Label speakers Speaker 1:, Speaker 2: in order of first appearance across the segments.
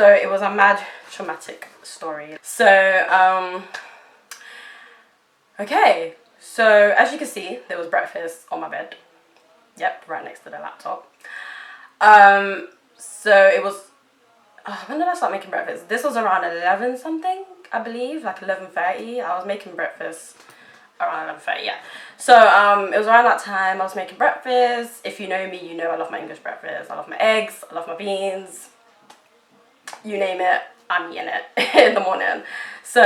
Speaker 1: So it was a mad traumatic story. So okay, so as you can see, there was breakfast on my bed. Yep, right next to the laptop. So it was, when did I start making breakfast? This was around 11 something, I believe, like 11:30. I was making breakfast around 11:30, yeah. So it was around that time I was making breakfast. If you know me, you know I love my English breakfast. I love my eggs, I love my beans, you name it, I'm eating it in the morning. So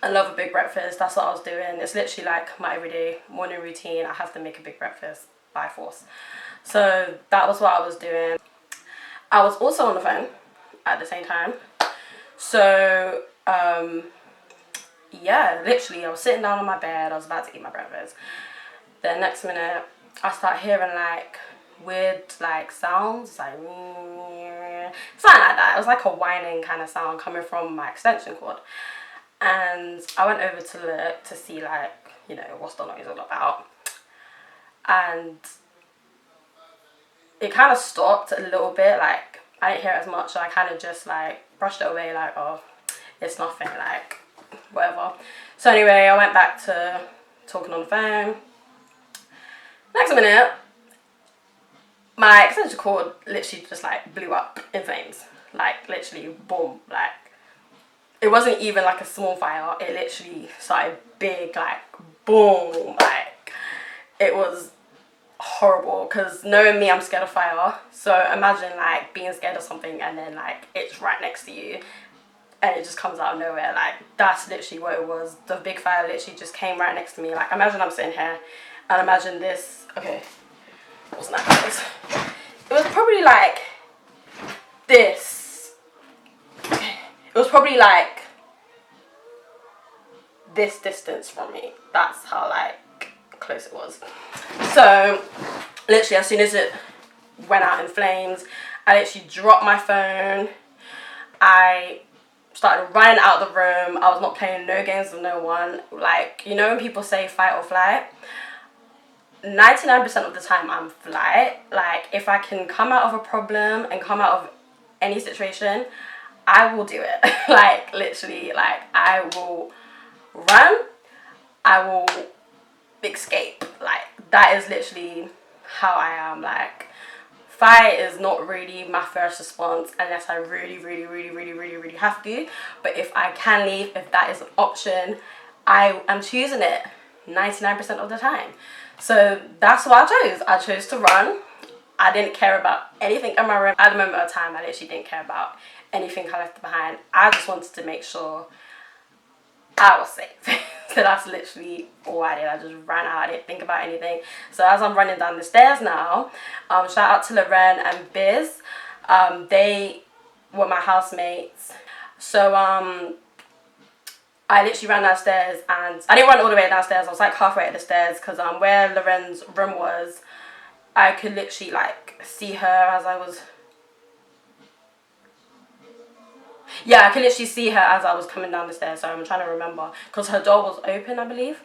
Speaker 1: I love a big breakfast. That's what I was doing. It's literally like my everyday morning routine. I have to make a big breakfast by force. So that was what I was doing. I was also on the phone at the same time. So yeah, literally I was sitting down on my bed. I was about to eat my breakfast. The next minute I start hearing like weird like sounds, like something like that. It was like a whining kind of sound coming from my extension cord. And I went over to look to see, like, you know, what's the noise all about. And it kind of stopped a little bit, like, I didn't hear it as much, so I kind of just, like, brushed it away, like, oh, it's nothing, like, whatever. So anyway, I went back to talking on the phone. Next minute, my extension cord literally just, like, blew up in flames. Like, literally, boom, like, it wasn't even like a small fire. It literally started big, like boom, like it was horrible. Because knowing me, I'm scared of fire. So imagine like being scared of something and then like it's right next to you and it just comes out of nowhere. Like that's literally what it was. The big fire literally just came right next to me. Like imagine I'm sitting here and imagine this. Okay, what's that guys? It was probably like this. It was probably like this distance from me. That's how like close it was. So literally as soon as it went out in flames, I literally dropped my phone. I started running out of the room. I was not playing no games with no one. Like, you know when people say fight or flight? 99% of the time I'm flight. Like if I can come out of a problem and come out of any situation, I will do it. Like literally, like I will run, I will escape. Like that is literally how I am. Like fight is not really my first response unless I really have to. But if I can leave, if that is an option, I am choosing it 99% of the time. So that's what I chose. I chose to run. I didn't care about anything in my room. At the moment of time, I literally didn't care about anything I left behind. I just wanted to make sure I was safe. So that's literally all I did. I just ran out. I didn't think about anything. So as I'm running down the stairs now, shout out to Loren and Biz. They were my housemates. So I literally ran downstairs and I didn't run all the way downstairs. I was like halfway at the stairs because where Loren's room was, I could literally like see her as I was. Yeah, I could literally see her as I was coming down the stairs. So I'm trying to remember because her door was open, I believe,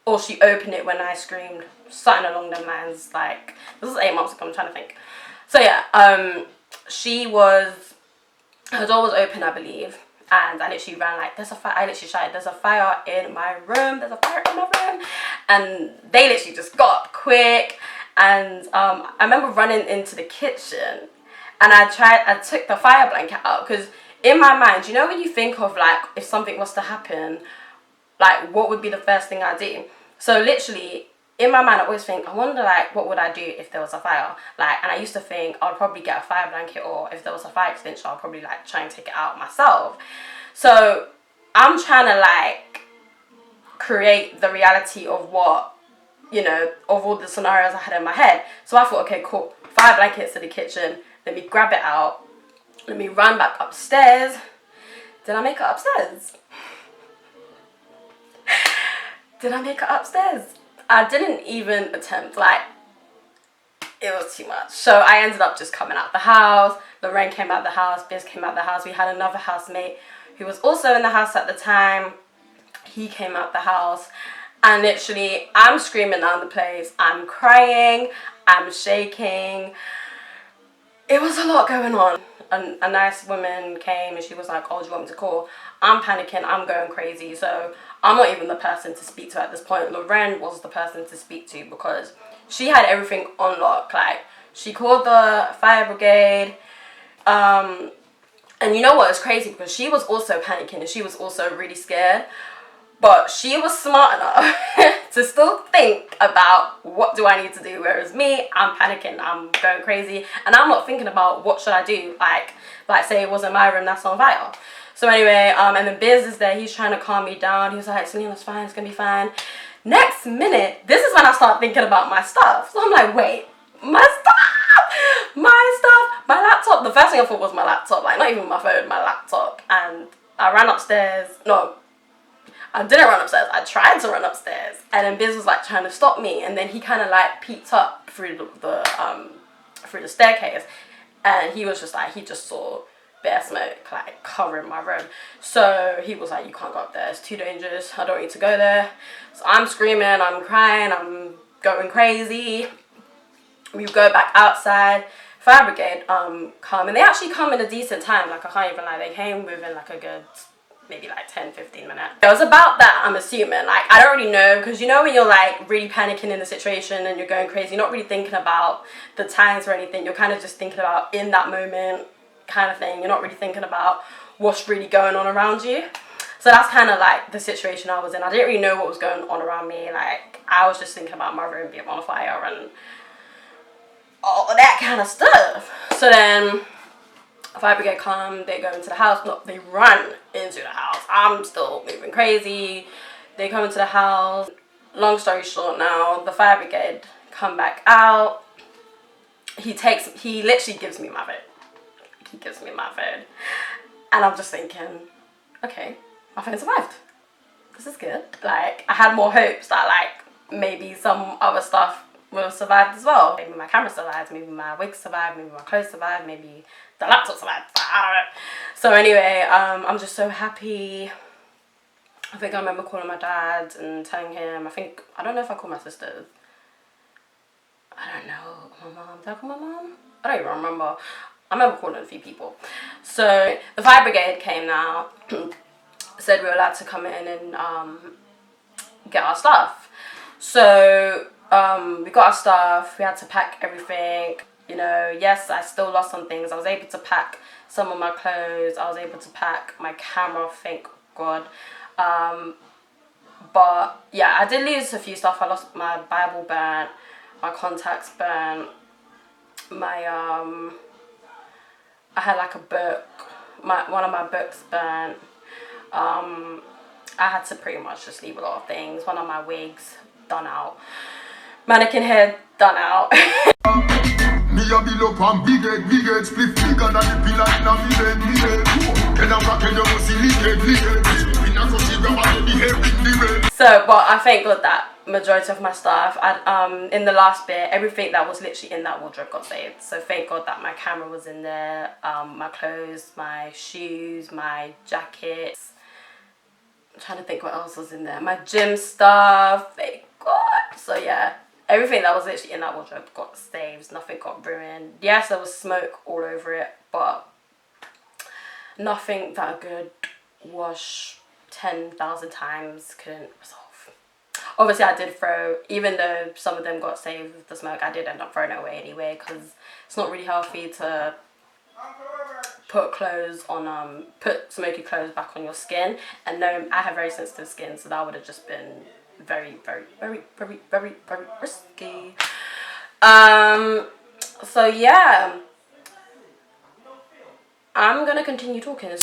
Speaker 1: or she opened it when I screamed. Something along them lines. Like this was 8 months ago. I'm trying to think. So yeah, her door was open, I believe. And I literally ran like, there's a fire. I literally shouted, there's a fire in my room. There's a fire in my room. And they literally just got up quick. And I remember running into the kitchen. And I took the fire blanket out. Because in my mind, you know when you think of like, if something was to happen, like what would be the first thing I do? So literally, in my mind, I always think, I wonder like, what would I do if there was a fire? Like, and I used to think I'd probably get a fire blanket, or if there was a fire extinguisher, I'll probably like try and take it out myself. So I'm trying to like create the reality of what, you know, of all the scenarios I had in my head. So I thought, okay, cool, fire blankets to the kitchen. Let me grab it out. Let me run back upstairs. Did I make it upstairs? Did I make it upstairs? I didn't even attempt, like, it was too much. So I ended up just coming out the house. Lorraine came out the house, Biz came out the house. We had another housemate who was also in the house at the time. He came out the house. And literally, I'm screaming down the place. I'm crying. I'm shaking. It was a lot going on. a nice woman came and she was like, oh, do you want me to call? I'm panicking, I'm going crazy, so I'm not even the person to speak to at this point. Lorraine was the person to speak to because she had everything on lock. Like, she called the fire brigade, and you know what, it's crazy because she was also panicking and she was also really scared. But she was smart enough to still think about what do I need to do. Whereas me, I'm panicking, I'm going crazy, and I'm not thinking about what should I do. Like say it wasn't my room that's on fire. So anyway, and then Biz is there. He's trying to calm me down. He was like, Selena, it's fine. It's gonna be fine. Next minute, this is when I start thinking about my stuff. So I'm like, wait, my stuff, my laptop. The first thing I thought was my laptop. Like not even my phone, my laptop. And I ran upstairs. No. I didn't run upstairs. I tried to run upstairs, and then Biz was like trying to stop me, and then he kind of like peeked up through the staircase, and he was just like, he just saw bare smoke like covering my room. So he was like, you can't go up there. It's too dangerous. I don't need to go there. So I'm screaming, I'm crying, I'm going crazy. We go back outside. Fire brigade come, and they actually come in a decent time. Like I can't even lie, they came within like a good maybe like 10-15 minutes. It was about that, I'm assuming. Like, I don't really know, because you know when you're like really panicking in the situation and you're going crazy, you're not really thinking about the times or anything. You're kind of just thinking about in that moment kind of thing. You're not really thinking about what's really going on around you. So that's kind of like the situation I was in. I didn't really know what was going on around me. Like, I was just thinking about my room being on fire and all that kind of stuff. So then fire brigade come, they go into the house. No, they run into the house. I'm still moving crazy. They come into the house. Long story short now, the fire brigade come back out. He literally gives me my phone. He gives me my phone. And I'm just thinking, okay, my phone survived. This is good. Like, I had more hopes that like maybe some other stuff would have survived as well. Maybe my camera survived, maybe my wig survived, maybe my clothes survived, maybe the laptop survived. I don't know. So anyway, I'm just so happy. I think I remember calling my dad and telling him, I don't know if I called my sisters. I don't know. My mom, did I call my mom? I don't even remember. I remember calling a few people. So the fire brigade came now, said we were allowed to come in and get our stuff. So we got our stuff, we had to pack everything. You know, yes, I still lost some things. I was able to pack some of my clothes. I was able to pack my camera, thank God. But yeah, I did lose a few stuff. I lost my Bible burnt, my contacts burnt, my I had like a book, one of my books burnt. I had to pretty much just leave a lot of things. One of my wigs done out, mannequin hair done out.
Speaker 2: Me a bill up and big head, split bigger than the pillar in a me head. Then I'm rocking your pussy, lick head. In a cushy grab and the hair in the red.
Speaker 1: So, but I thank God that majority of my stuff, in the last bit, everything that was literally in that wardrobe got saved. So thank God that my camera was in there, my clothes, my shoes, my jackets. I'm trying to think what else was in there. My gym stuff, thank God. So yeah. Everything that was literally in that wardrobe got saved. Nothing got ruined. Yes, there was smoke all over it, but nothing that a good wash 10,000 times couldn't resolve. Obviously, I did throw, even though some of them got saved with the smoke, I did end up throwing it away anyway, because it's not really healthy to put clothes on, put smoky clothes back on your skin. And no, I have very sensitive skin, so that would have just been very risky. So yeah, I'm gonna continue talking.